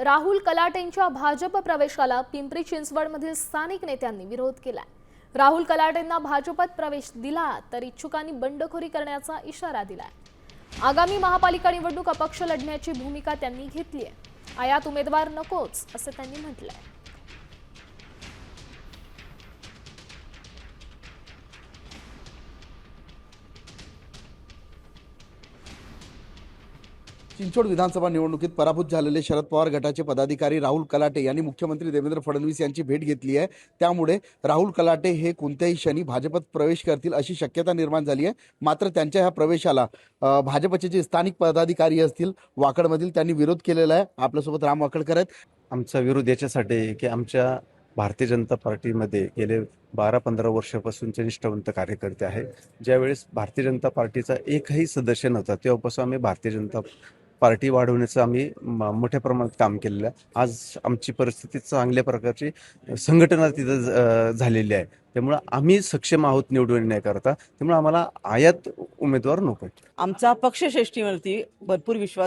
राहुल कलाटेंच्या भाजप प्रवेशाला पिंपरी चिंचवडमधील स्थानिक नेत्यांनी विरोध केलाय। राहुल कलाटेंना भाजपात प्रवेश दिला तर इच्छुकांनी बंडखोरी करण्याचा इशारा दिलाय। आगामी महापालिका निवडणूक अपक्ष लढण्याची भूमिका त्यांनी घेतली आहे। आयात उमेदवार नकोच असे त्यांनी म्हटलंय। चिंचवड विधानसभा निवडणुकीत पराभूत झालेले शरद पवार गटाचे पदाधिकारी राहुल कलाटे यांनी मुख्यमंत्री देवेंद्र फडणवीस यांची भेट घेतली आहे। त्यामुळे राहुल कलाटे हे कोणत्याही क्षणी भाजपात प्रवेश करतील अशी शक्यता निर्माण झाली आहे। मात्र त्यांच्या ह्या प्रवेशाला भाजपचे जे स्थानिक पदाधिकारी असतील वाकडमधील त्यांनी विरोध केलेला आहे। आपल्यासोबत राम वाकडकर आहेत। आमचा विरोध याच्यासाठी आहे की आमच्या भारतीय जनता पार्टीमध्ये गेले 12-15 वर्षापासूनचे निष्ठावंत कार्यकर्ते आहेत। ज्यावेळेस भारतीय जनता पार्टीचा एकही सदस्य नव्हता तेव्हापासून आम्ही भारतीय जनता पार्टी वाढवण्याचं आम्ही मोठ्या प्रमाणात काम केलेलं आहे। आज आमची परिस्थिती चांगल्या प्रकारची संघटना तिथं झालेली आहे। त्यामुळे आम्ही सक्षम आहोत निवडून येण्याकरता। त्यामुळे आम्हाला आयात उमेदवार नको। आमचा पक्षश्रेष्ठीवरती भरपूर विश्वास